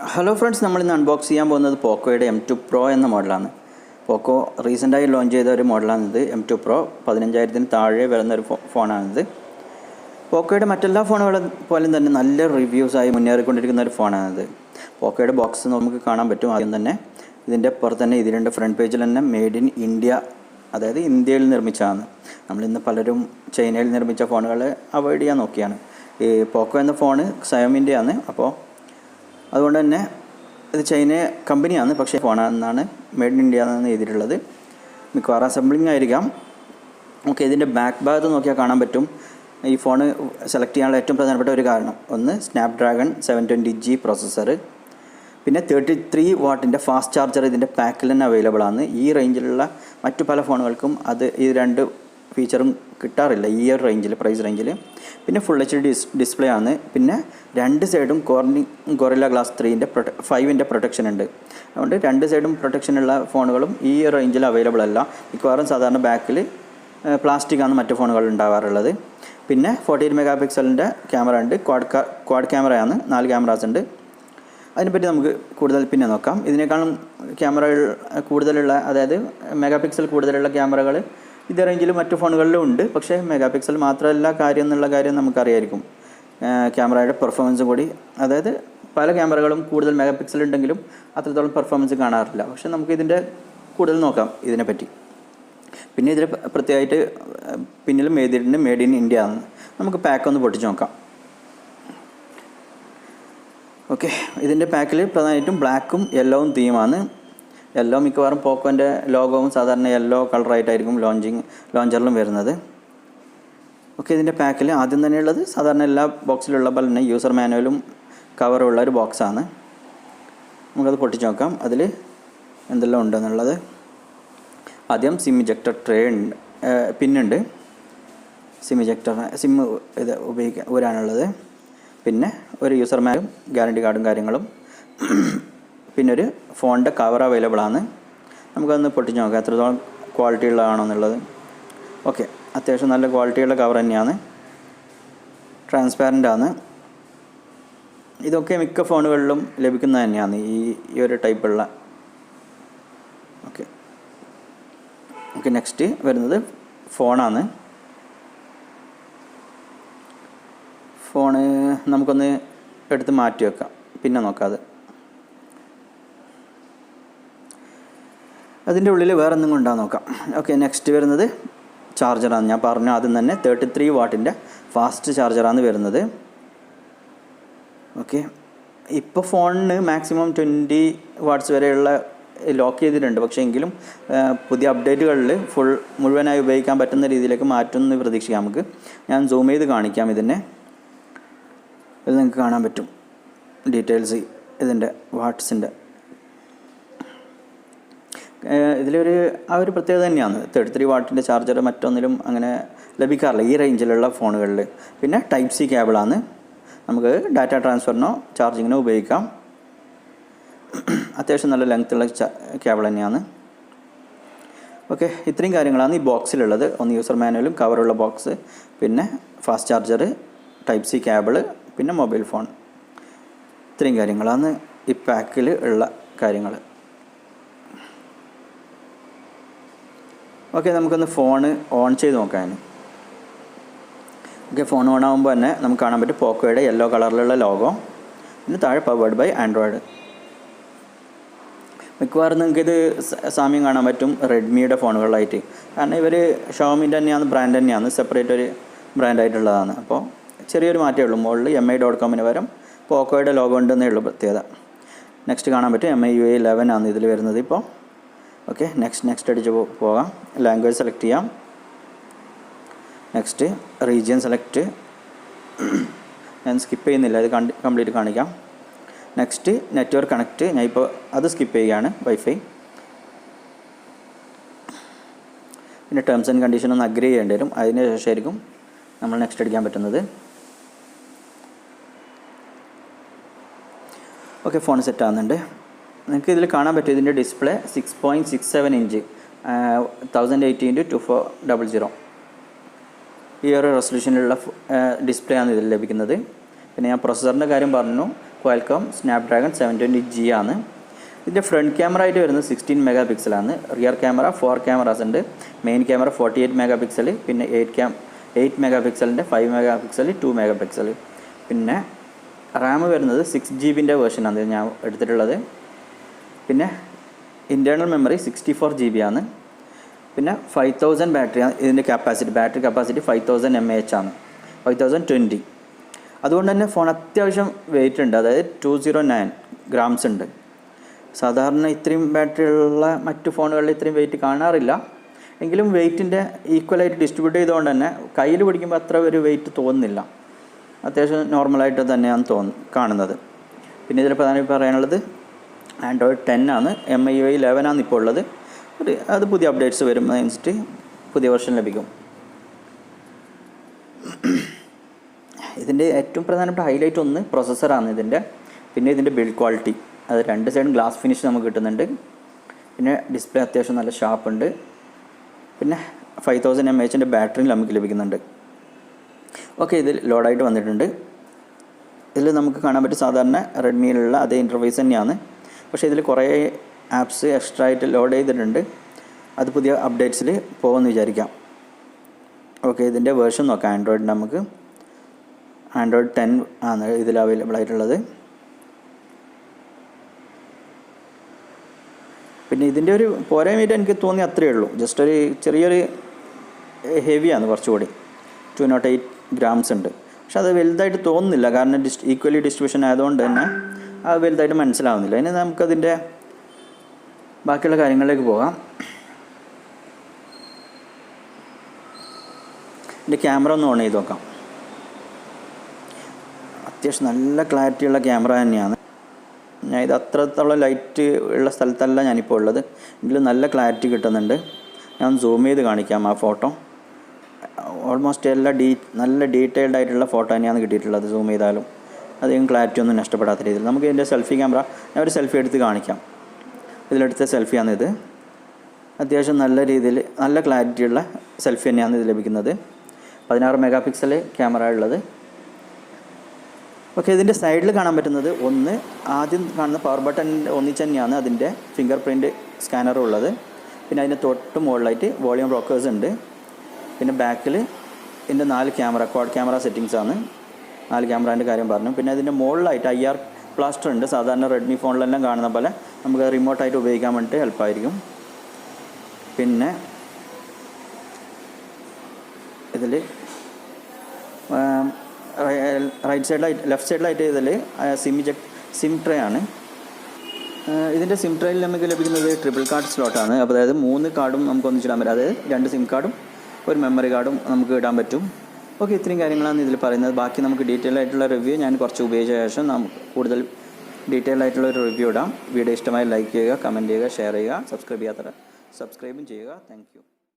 Hello friends, നമ്മളിന്ന് unbox ചെയ്യാൻ പോകുന്നത് പോക്കോയുടെ M2 Pro എന്ന മോഡലാണ്. പോക്കോ റീസെൻ്റായി ലോഞ്ച് ചെയ്ത ഒരു മോഡലാണിത്. M2 Pro 15,000 താഴെ വരുന്നൊരു ഫോണാണിത്. പോക്കോയുടെ മറ്റെല്ലാ ഫോണുകളും പോലും തന്നെ നല്ല റിവ്യൂസായി മുന്നേറിക്കൊണ്ടിരിക്കുന്ന ഒരു ഫോണാണിത്. പോക്കോയുടെ ബോക്സ് നമുക്ക് കാണാൻ പറ്റും. ആദ്യം തന്നെ ഇതിൻ്റെ പുറത്ത് തന്നെ ഇതിൻ്റെ ഫ്രണ്ട് പേജിൽ തന്നെ മെയ്ഡ് ഇൻ ഇന്ത്യ, അതായത് ഇന്ത്യയിൽ നിർമ്മിച്ചതാണ്. നമ്മളിന്ന് പലരും ചൈനയിൽ നിർമ്മിച്ച ഫോണുകൾ അവോയ്ഡ് ചെയ്യാൻ നോക്കിയാണ്. ഈ പോക്കോ എന്ന ഫോണ് സയോമിൻ്റെയാണ്. അപ്പോൾ അതുകൊണ്ട് തന്നെ ഇത് ചൈന കമ്പനിയാണ്, പക്ഷേ ഫോണാണെന്നാണ് മെയ്ഡ് ഇൻ ഇന്ത്യ എന്നാണ് എഴുതിയിട്ടുള്ളത്. മിക്കവാറും അസംബ്ലിംഗ് ആയിരിക്കാം. ഓക്കെ, ഇതിൻ്റെ ബാക്ക് ഭാഗത്ത് നോക്കിയാൽ കാണാൻ പറ്റും ഈ ഫോണ് സെലക്ട് ചെയ്യാനുള്ള ഏറ്റവും പ്രധാനപ്പെട്ട ഒരു കാരണം. ഒന്ന്, Snapdragon 720G പ്രോസസ്സർ, പിന്നെ 33 വാട്ടിൻ്റെ ഫാസ്റ്റ് ചാർജർ ഇതിൻ്റെ പാക്കിൽ തന്നെ അവൈലബിൾ ആണ്. ഈ റേഞ്ചിലുള്ള മറ്റു പല ഫോണുകൾക്കും ഈ രണ്ട് ഫീച്ചറും കിട്ടാറില്ല ഈ ഒരു റേഞ്ചിൽ, പ്രൈസ് റേഞ്ചിൽ. പിന്നെ ഫുൾ HD ഡിസ്പ്ലേ ആണ്. പിന്നെ രണ്ട് സൈഡും ഗൊറില്ല ഗ്ലാസ് 5ൻ്റെ പ്രൊട്ടക്ഷൻ ഉണ്ട്. അതുകൊണ്ട് രണ്ട് സൈഡും പ്രൊട്ടക്ഷനുള്ള ഫോണുകളും ഈ റേഞ്ചിൽ അവൈലബിൾ അല്ല. മിക്കവാറും സാധാരണ ബാക്കിൽ പ്ലാസ്റ്റിക്കാണ് മറ്റു ഫോണുകൾ ഉണ്ടാവാറുള്ളത്. പിന്നെ 48 മെഗാ പിക്സലിൻ്റെ ക്യാമറ ഉണ്ട്. ക്വാഡ് ക്യാമറയാണ്, 4 ക്യാമറാസ് ഉണ്ട്. അതിനെപ്പറ്റി നമുക്ക് കൂടുതൽ പിന്നെ നോക്കാം. ഇതിനേക്കാളും ക്യാമറകൾ കൂടുതലുള്ള, അതായത് മെഗാ പിക്സൽ കൂടുതലുള്ള ക്യാമറകൾ ഇതേ റേഞ്ചിൽ മറ്റു ഫോണുകളിലും ഉണ്ട്. പക്ഷേ മെഗാ പിക്സൽ മാത്രമല്ല കാര്യം എന്നുള്ള കാര്യം നമുക്കറിയായിരിക്കും. ക്യാമറയുടെ പെർഫോമൻസ് കൂടി, അതായത് പല ക്യാമറകളും കൂടുതൽ മെഗാ പിക്സൽ ഉണ്ടെങ്കിലും അത്രത്തോളം പെർഫോമൻസ് കാണാറില്ല. പക്ഷേ നമുക്കിതിൻ്റെ കൂടുതൽ നോക്കാം ഇതിനെപ്പറ്റി. പിന്നെ ഇതിൽ പ്രത്യേകമായിട്ട് പിന്നിലും എഴുതിയിട്ടുണ്ട് മെയ്ഡ് ഇൻ ഇന്ത്യ ആണ്. നമുക്ക് പാക്ക് ഒന്ന് പൊട്ടിച്ച് നോക്കാം. ഓക്കെ, ഇതിൻ്റെ പാക്കിൽ പ്രധാനമായിട്ടും ബ്ലാക്കും യെല്ലോവും തീമാണ്. യെല്ലോ മിക്കവാറും പോക്കോൻ്റെ ലോഗോവും സാധാരണ യെല്ലോ കളറായിട്ടായിരിക്കും ലോഞ്ചറിലും വരുന്നത്. ഓക്കെ, ഇതിൻ്റെ പാക്കിൽ ആദ്യം തന്നെയുള്ളത് സാധാരണ എല്ലാ ബോക്സിലുള്ള പോലെ തന്നെ യൂസർ മാനുവലും കവറുള്ള ഒരു ബോക്സാണ്. നമുക്കത് പൊട്ടിച്ച് നോക്കാം അതിൽ എന്തെല്ലാം ഉണ്ടെന്നുള്ളത്. ആദ്യം സിം ഇജക്ടർ ട്രേ ഉണ്ട്, പിന്നുണ്ട്. സിം ഇത് ഊരാനുള്ളത്. പിന്നെ ഒരു യൂസർ മാനുവലും ഗ്യാരണ്ടി കാർഡും കാര്യങ്ങളും. പിന്നെ ഒരു ഫോണിൻ്റെ കവർ അവൈലബിൾ ആണ്. നമുക്കതൊന്ന് പൊട്ടിച്ച് നോക്കാം എത്രത്തോളം ക്വാളിറ്റി ഉള്ളതാണോ എന്നുള്ളത്. ഓക്കെ, അത്യാവശ്യം നല്ല ക്വാളിറ്റിയുള്ള കവർ തന്നെയാണ്, ട്രാൻസ്പാരൻ്റ് ആണ്. ഇതൊക്കെ മിക്ക ഫോണുകളിലും ലഭിക്കുന്നത് തന്നെയാണ് ഈ ഒരു ടൈപ്പുള്ള. ഓക്കെ, നെക്സ്റ്റ് വരുന്നത് ഫോണാണ്. ഫോണ് നമുക്കൊന്ന് എടുത്ത് മാറ്റി വെക്കാം, പിന്നെ നോക്കാം അത്. അതിൻ്റെ ഉള്ളിൽ വേറെ എന്തെങ്കിലും ഉണ്ടാകും നോക്കാം. ഓക്കെ, നെക്സ്റ്റ് വരുന്നത് ചാർജറാണ്. ഞാൻ പറഞ്ഞു ആദ്യം തന്നെ 33 വാട്ടിൻ്റെ ഫാസ്റ്റ് ചാർജറാണ് വരുന്നത്. ഓക്കെ, ഇപ്പോൾ ഫോണിന് മാക്സിമം 20 വാട്ട്സ് വരെയുള്ള ലോക്ക് ചെയ്തിട്ടുണ്ട്. പക്ഷേ എങ്കിലും പുതിയ അപ്ഡേറ്റുകളിൽ മുഴുവനായി ഉപയോഗിക്കാൻ പറ്റുന്ന രീതിയിലേക്ക് മാറ്റുമെന്ന് പ്രതീക്ഷിക്കാം നമുക്ക്. ഞാൻ സൂം ചെയ്ത് കാണിക്കാം ഇതിനെ. ഇത് നിങ്ങൾക്ക് കാണാൻ പറ്റും ഡീറ്റെയിൽസ് ഇതിൻ്റെ വാട്ട്സിൻ്റെ. ഇതിലൊരു ഒരു പ്രത്യേകത തന്നെയാണ്. 33 വാട്ടിൻ്റെ ചാർജർ മറ്റൊന്നിലും അങ്ങനെ ലഭിക്കാറില്ല ഈ റേഞ്ചിലുള്ള ഫോണുകളിൽ. പിന്നെ ടൈപ്പ് സി കേബിളാണ്, നമുക്ക് ഡാറ്റ ട്രാൻസ്ഫറിനോ ചാർജിങ്ങിനോ ഉപയോഗിക്കാം. അത്യാവശ്യം നല്ല ലെങ്ത്തുള്ള കേബിൾ തന്നെയാണ്. ഓക്കെ, ഇത്രയും കാര്യങ്ങളാണ് ഈ ബോക്സിലുള്ളത്. ഒന്ന് യൂസർ മാനുവലും കവറുള്ള ബോക്സ്, പിന്നെ fast charger, type C cable, പിന്നെ മൊബൈൽ ഫോൺ. ഇത്രയും കാര്യങ്ങളാണ് ഈ പാക്കിൽ ഉള്ള കാര്യങ്ങൾ. ഓക്കെ, നമുക്കൊന്ന് ഫോണ് ഓൺ ചെയ്ത് നോക്കാൻ. ഓക്കെ, ഫോൺ ഓൺ ആകുമ്പോൾ തന്നെ നമുക്ക് കാണാൻ പറ്റും പോക്കോയുടെ യെല്ലോ കളറിലുള്ള ലോഗോ. പിന്നെ താഴെ പവേർഡ് ബൈ ആൻഡ്രോയിഡ്. മിക്കവാറും നിങ്ങൾക്കിത് സാമ്യം കാണാൻ പറ്റും റെഡ്മിയുടെ ഫോണുകളിലായിട്ട്. കാരണം ഇവർ ഷോമിൻ്റെ തന്നെയാണ്, ബ്രാൻഡ് തന്നെയാണ്, സെപ്പറേറ്റ് ഒരു ബ്രാൻഡായിട്ടുള്ളതാണ്. അപ്പോൾ ചെറിയൊരു മാറ്റമേ ഉള്ളൂ. മുകളിൽ mi.comന് പകരം പോക്കോയുടെ ലോഗോ ഉണ്ടെന്നേ ഉള്ളൂ പ്രത്യേകത. നെക്സ്റ്റ് കാണാൻ പറ്റും MIUI 11 ആണ് ഇതിൽ വരുന്നത് ഇപ്പോൾ. ഓക്കെ, നെക്സ്റ്റ് അടിച്ച് പോകാം. ലാംഗ്വേജ് സെലക്ട് ചെയ്യാം. Next region select. ഞാൻ സ്കിപ്പ് ചെയ്യുന്നില്ല, ഇത് കംപ്ലീറ്റ് കാണിക്കാം. Next network connect. ഞാൻ ഇപ്പോൾ അത് സ്കിപ്പ് ചെയ്യുകയാണ്, വൈഫൈ. പിന്നെ ടേംസ് ആൻഡ് കണ്ടീഷൻ ഒന്ന് അഗ്രി ചെയ്യേണ്ടി വരും. അതിന് ശേഷമായിരിക്കും നമ്മൾ നെക്സ്റ്റ് അടിക്കാൻ പറ്റുന്നത്. ഓക്കെ, ഫോൺ സെറ്റ് ആകുന്നുണ്ട്. നിങ്ങൾക്ക് ഇതിൽ കാണാൻ പറ്റും ഇതിൻ്റെ ഡിസ്പ്ലേ 6.67 ഇഞ്ച് 1080x2400 ഈ ഒരു റെസൊല്യൂഷനിലുള്ള ഡിസ്പ്ലേ ആണ് ഇതിൽ ലഭിക്കുന്നത്. പിന്നെ ഞാൻ പ്രൊസസ്സറിൻ്റെ കാര്യം പറഞ്ഞു. Qualcomm Snapdragon 720G ആണ്. ഇതിൻ്റെ ഫ്രണ്ട് ക്യാമറ ആയിട്ട് വരുന്നത് 16 മെഗാ പിക്സലാണ്. റിയർ ക്യാമറ 4 ക്യാമറാസ് ഉണ്ട്. മെയിൻ ക്യാമറ 48 മെഗാ പിക്സൽ, പിന്നെ 8 മെഗാ പിക്സലിൻ്റെ 5 മെഗാ പിക്സൽ, 2 മെഗാ പിക്സൽ. പിന്നെ റാം വരുന്നത് 6GB വേർഷനാണ് ഞാൻ എടുത്തിട്ടുള്ളത്. പിന്നെ ഇൻറ്റേർണൽ മെമ്മറി 64GB ആണ്. പിന്നെ 5000 ബാറ്ററിയാണ് ഇതിൻ്റെ ബാറ്ററി കപ്പാസിറ്റി 5000 mAh ആണ്, 5020. അതുകൊണ്ട് തന്നെ ഫോൺ അത്യാവശ്യം വെയിറ്റ് ഉണ്ട്, അതായത് 209 ഗ്രാംസ് ഉണ്ട്. സാധാരണ ഇത്രയും ബാറ്ററി ഉള്ള മറ്റു ഫോണുകളിൽ ഇത്രയും വെയിറ്റ് കാണാറില്ല. എങ്കിലും വെയിറ്റിൻ്റെ ഈക്വലായിട്ട് ഡിസ്ട്രിബ്യൂട്ട് ചെയ്തുകൊണ്ട് തന്നെ കയ്യിൽ പിടിക്കുമ്പോൾ അത്ര ഒരു വെയിറ്റ് തോന്നുന്നില്ല. അത്യാവശ്യം നോർമലായിട്ട് തന്നെയാണ് കാണുന്നത്. പിന്നെ ഇതിൽ പ്രധാനമായി പറയാനുള്ളത് Android 10 ആണ്. MIUI 11 ആണ് ഇപ്പോൾ ഉള്ളത്. അത് പുതിയ അപ്ഡേറ്റ്സ് വരുന്നതനുസരിച്ച് പുതിയ വെർഷൻ ലഭിക്കും. ഇതിൻ്റെ ഏറ്റവും പ്രധാനപ്പെട്ട ഹൈലൈറ്റ് ഒന്ന് പ്രോസസ്സറാണ് ഇതിൻ്റെ. പിന്നെ ഇതിൻ്റെ ബിൽഡ് ക്വാളിറ്റി, അത് 2 സൈഡും ഗ്ലാസ് ഫിനിഷ് നമുക്ക് കിട്ടുന്നുണ്ട്. പിന്നെ ഡിസ്പ്ലേ അത്യാവശ്യം നല്ല ഷാർപ്പുണ്ട്. പിന്നെ 5000 mAh ബാറ്ററിയും നമുക്ക് ലഭിക്കുന്നുണ്ട്. ഓക്കെ, ഇതിൽ ലോഡായിട്ട് വന്നിട്ടുണ്ട്. ഇതിൽ നമുക്ക് കാണാൻ പറ്റും സാധാരണ റെഡ്മിയിലുള്ള അതേ ഇൻ്റർഫേസ് തന്നെയാണ്. പക്ഷേ ഇതിൽ കുറേ ആപ്സ് എക്സ്ട്രാ ആയിട്ട് ലോഡ് ചെയ്തിട്ടുണ്ട്. അത് പുതിയ അപ്ഡേറ്റ്സിൽ പോകുമെന്ന് വിചാരിക്കാം. ഓക്കെ, ഇതിൻ്റെ വേർഷൻ നോക്കാം. ആൻഡ്രോയിഡ് നമുക്ക് Android 10 ആണ് ഇതിൽ അവൈലബിൾ ആയിട്ടുള്ളത്. പിന്നെ ഇതിൻ്റെ ഒരു പോരായ്മയായിട്ട് എനിക്ക് തോന്നി അത്രയേ ഉള്ളൂ. ജസ്റ്റ് ഒരു ചെറിയൊരു ഹെവിയാണ്, കുറച്ചുകൂടി 208 ഗ്രാംസ് ഉണ്ട്. പക്ഷെ അത് വലുതായിട്ട് തോന്നുന്നില്ല, കാരണം ഈക്വലി ഡിസ്ട്രിബ്യൂഷൻ ആയതുകൊണ്ട് തന്നെ അത് വലുതായിട്ട് മനസ്സിലാവുന്നില്ല. ഇനി നമുക്കതിൻ്റെ ബാക്കിയുള്ള കാര്യങ്ങളിലേക്ക് പോകാം. ഇതിൻ്റെ ക്യാമറ ഒന്ന് ഓൺ ചെയ്ത് നോക്കാം. അത്യാവശ്യം നല്ല ക്ലാരിറ്റിയുള്ള ക്യാമറ തന്നെയാണ്. ഞാൻ ഇത് അത്രത്തോളം ലൈറ്റ് ഉള്ള സ്ഥലത്തല്ല ഞാനിപ്പോൾ ഉള്ളത്, എങ്കിലും നല്ല ക്ലാരിറ്റി കിട്ടുന്നുണ്ട്. ഞാൻ സൂം ചെയ്ത് കാണിക്കാം ആ ഫോട്ടോ. ഓൾമോസ്റ്റ് നല്ല ഡീറ്റെയിൽഡ് ആയിട്ടുള്ള ഫോട്ടോ തന്നെയാണ് കിട്ടിയിട്ടുള്ളത്. സൂം ചെയ്താലും അധികം ക്ലാരിറ്റി ഒന്നും നഷ്ടപ്പെടാത്ത രീതിയിൽ. നമുക്ക് ഇതിൻ്റെ സെൽഫി ക്യാമറ, ഞാൻ ഒരു സെൽഫി എടുത്ത് കാണിക്കാം. ഇതിലെടുത്ത സെൽഫിയാണിത്. അത്യാവശ്യം നല്ല രീതിയിൽ നല്ല ക്ലാരിറ്റിയുള്ള സെൽഫി തന്നെയാണ് ഇത് ലഭിക്കുന്നത്. 16 മെഗാ പിക്സൽ ക്യാമറ ഉള്ളത്. ഓക്കെ, ഇതിൻ്റെ സൈഡിൽ കാണാൻ പറ്റുന്നത് ആദ്യം കാണുന്ന പവർ ബട്ടൺ ഒന്നിച്ച് തന്നെയാണ് അതിൻ്റെ ഫിംഗർ പ്രിൻറ്റ് സ്കാനറും ഉള്ളത്. പിന്നെ അതിൻ്റെ തൊട്ട് മുകളിലായിട്ട് വോളിയം റോക്കേഴ്സ് ഉണ്ട്. പിന്നെ ബാക്കിൽ ഇതിൻ്റെ 4 ക്വാഡ് ക്യാമറ സെറ്റിങ്സ് ആണ്. 4 ക്യാമറേൻ്റെ കാര്യം പറഞ്ഞു. പിന്നെ അതിൻ്റെ മുകളിലായിട്ട് IR പ്ലാസ്റ്റർ ഉണ്ട്. സാധാരണ റെഡ്മി ഫോണിലെല്ലാം കാണുന്ന പോലെ നമുക്ക് റിമോട്ടായിട്ട് ഉപയോഗിക്കാൻ വേണ്ടിയിട്ട് എളുപ്പമായിരിക്കും. പിന്നെ ഇതിൽ ലെഫ്റ്റ് സൈഡിലായിട്ട് ഇതിൽ സിം ട്രേ ആണ്. ഇതിൻ്റെ സിം ട്രേയിൽ നമുക്ക് ലഭിക്കുന്നത് ട്രിപ്പിൾ കാർഡ് സ്ലോട്ടാണ്. അപ്പോൾ അതായത് 3 കാർഡും നമുക്ക് ഒന്നിച്ചിടാൻ പറ്റും. അതായത് 2 സിം കാർഡും ഒരു മെമ്മറി കാർഡും നമുക്ക് ഇടാൻ പറ്റും. ഓക്കെ, ഇത്രയും കാര്യങ്ങളാണ് ഇതിൽ പറയുന്നത്. ബാക്കി നമുക്ക് ഡീറ്റെയിൽ ആയിട്ടുള്ള റിവ്യൂ ഞാൻ കുറച്ച് ഉപയോഗിച്ച ശേഷം നമുക്ക് കൂടുതൽ ഡീറ്റെയിൽ ആയിട്ടുള്ള ഒരു റിവ്യൂ ഇടാം. വീഡിയോ ഇഷ്ടമായി ലൈക്ക് ചെയ്യുക, കമൻറ്റ് ചെയ്യുക, ഷെയർ ചെയ്യുക. സബ്സ്ക്രൈബും ചെയ്യുക. Thank you.